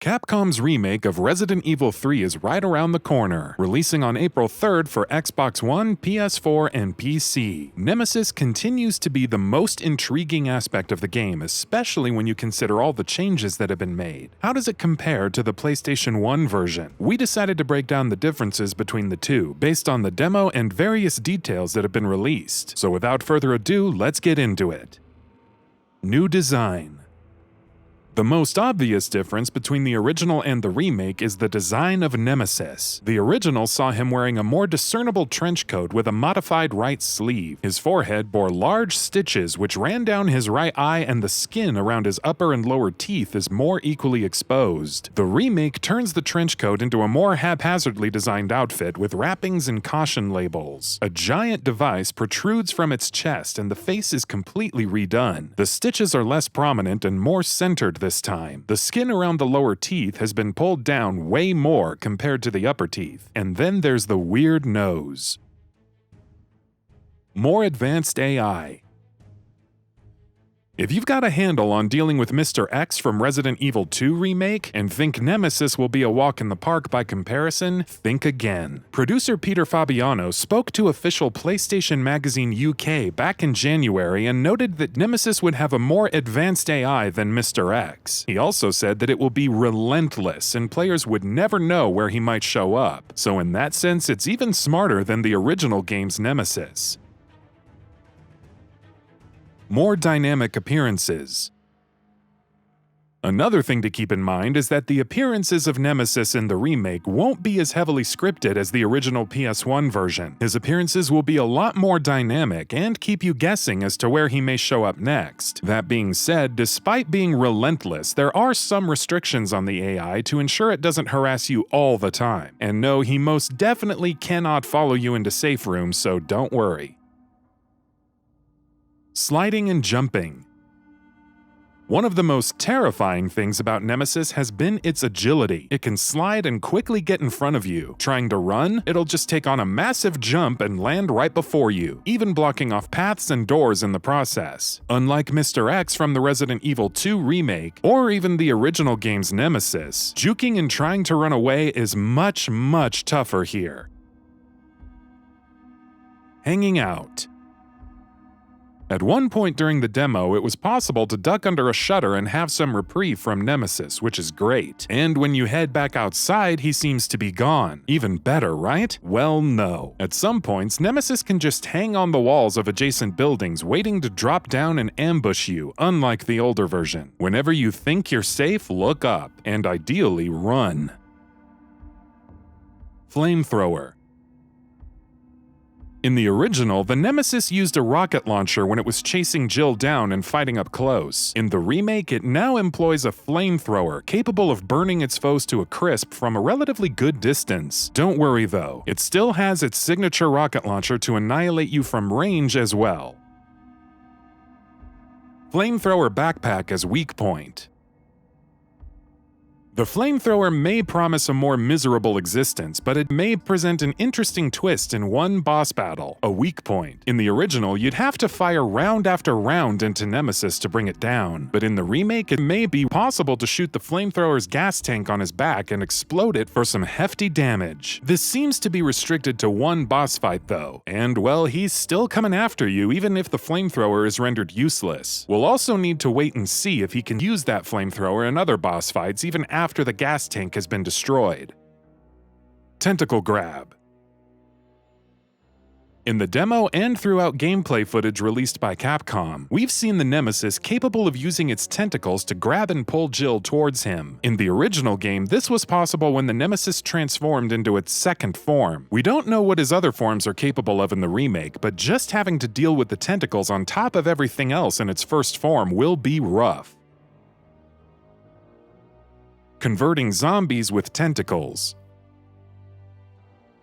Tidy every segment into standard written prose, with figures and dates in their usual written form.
Capcom's remake of Resident Evil 3 is right around the corner, releasing on April 3rd for Xbox One, PS4, and PC. Nemesis continues to be the most intriguing aspect of the game, especially when you consider all the changes that have been made. How does it compare to the PlayStation 1 version? We decided to break down the differences between the two, based on the demo and various details that have been released. So without further ado, let's get into it. New design. The most obvious difference between the original and the remake is the design of Nemesis. The original saw him wearing a more discernible trench coat with a modified right sleeve. His forehead bore large stitches which ran down his right eye, and the skin around his upper and lower teeth is more equally exposed. The remake turns the trench coat into a more haphazardly designed outfit with wrappings and caution labels. A giant device protrudes from its chest and the face is completely redone. The stitches are less prominent and more centered this time. The skin around the lower teeth has been pulled down way more compared to the upper teeth. And then there's the weird nose. More advanced AI. If you've got a handle on dealing with Mr. X from Resident Evil 2 Remake and think Nemesis will be a walk in the park by comparison, think again. Producer Peter Fabiano spoke to official PlayStation Magazine UK back in January and noted that Nemesis would have a more advanced AI than Mr. X. He also said that it will be relentless and players would never know where he might show up. So in that sense, it's even smarter than the original game's Nemesis. More dynamic appearances. Another thing to keep in mind is that the appearances of Nemesis in the remake won't be as heavily scripted as the original PS1 version. His appearances will be a lot more dynamic and keep you guessing as to where he may show up next. That being said, despite being relentless, there are some restrictions on the AI to ensure it doesn't harass you all the time. And no, he most definitely cannot follow you into safe rooms, so don't worry. Sliding and jumping. One of the most terrifying things about Nemesis has been its agility. It can slide and quickly get in front of you. Trying to run, it'll just take on a massive jump and land right before you, even blocking off paths and doors in the process. Unlike Mr. X from the Resident Evil 2 remake, or even the original game's Nemesis, juking and trying to run away is much, much tougher here. Hanging out. At one point during the demo, it was possible to duck under a shutter and have some reprieve from Nemesis, which is great. And when you head back outside, he seems to be gone. Even better, right? Well, no. At some points, Nemesis can just hang on the walls of adjacent buildings, waiting to drop down and ambush you, unlike the older version. Whenever you think you're safe, look up, and ideally run. FLAMETHROWER. In the original, the Nemesis used a rocket launcher when it was chasing Jill down and fighting up close. In the remake, it now employs a flamethrower capable of burning its foes to a crisp from a relatively good distance. Don't worry though, it still has its signature rocket launcher to annihilate you from range as well. Flamethrower backpack as weak point. The flamethrower may promise a more miserable existence, but it may present an interesting twist in one boss battle, a weak point. In the original, you'd have to fire round after round into Nemesis to bring it down, but in the remake, it may be possible to shoot the flamethrower's gas tank on his back and explode it for some hefty damage. This seems to be restricted to one boss fight though, and well, he's still coming after you even if the flamethrower is rendered useless. We'll also need to wait and see if he can use that flamethrower in other boss fights even after the gas tank has been destroyed. Tentacle grab. In the demo and throughout gameplay footage released by Capcom, we've seen the Nemesis capable of using its tentacles to grab and pull Jill towards him. In the original game, this was possible when the Nemesis transformed into its second form. We don't know what his other forms are capable of in the remake, but just having to deal with the tentacles on top of everything else in its first form will be rough. Converting zombies with tentacles.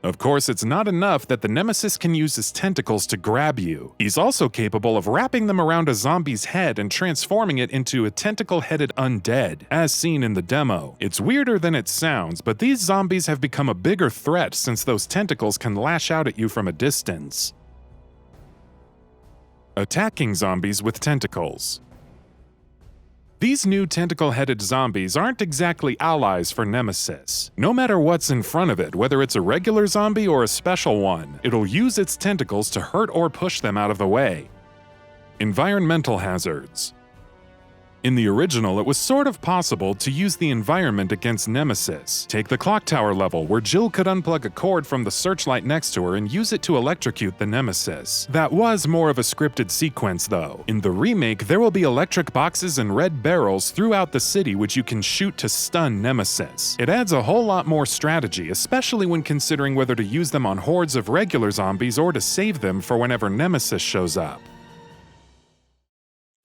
Of course, it's not enough that the Nemesis can use his tentacles to grab you. He's also capable of wrapping them around a zombie's head and transforming it into a tentacle-headed undead, as seen in the demo. It's weirder than it sounds, but these zombies have become a bigger threat since those tentacles can lash out at you from a distance. Attacking zombies with tentacles. These new tentacle-headed zombies aren't exactly allies for Nemesis. No matter what's in front of it, whether it's a regular zombie or a special one, it'll use its tentacles to hurt or push them out of the way. Environmental hazards. In the original, it was sort of possible to use the environment against Nemesis. Take the clock tower level, where Jill could unplug a cord from the searchlight next to her and use it to electrocute the Nemesis. That was more of a scripted sequence, though. In the remake, there will be electric boxes and red barrels throughout the city which you can shoot to stun Nemesis. It adds a whole lot more strategy, especially when considering whether to use them on hordes of regular zombies or to save them for whenever Nemesis shows up.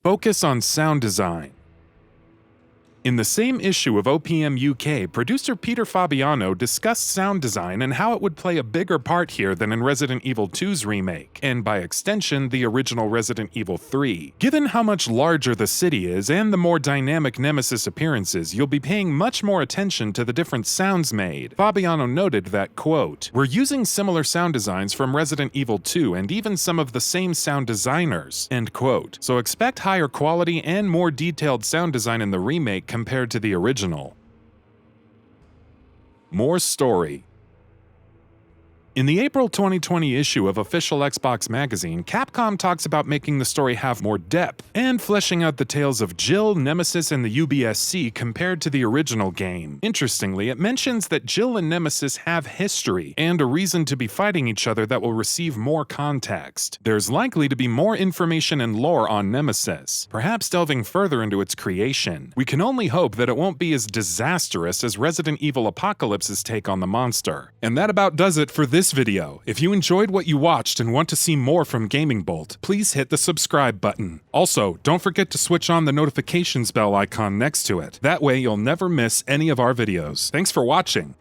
Focus on sound design. In the same issue of OPM UK, producer Peter Fabiano discussed sound design and how it would play a bigger part here than in Resident Evil 2's remake, and by extension, the original Resident Evil 3. Given how much larger the city is and the more dynamic Nemesis appearances, you'll be paying much more attention to the different sounds made. Fabiano noted that, quote, "We're using similar sound designs from Resident Evil 2 and even some of the same sound designers," end quote. So expect higher quality and more detailed sound design in the remake compared to the original. More story. In the April 2020 issue of Official Xbox Magazine, Capcom talks about making the story have more depth and fleshing out the tales of Jill, Nemesis, and the UBSC compared to the original game. Interestingly, it mentions that Jill and Nemesis have history and a reason to be fighting each other that will receive more context. There's likely to be more information and lore on Nemesis, perhaps delving further into its creation. We can only hope that it won't be as disastrous as Resident Evil Apocalypse's take on the monster. And that about does it for this video. If you enjoyed what you watched and want to see more from GamingBolt, please hit the subscribe button. Also, don't forget to switch on the notifications bell icon next to it. That way you'll never miss any of our videos. Thanks for watching.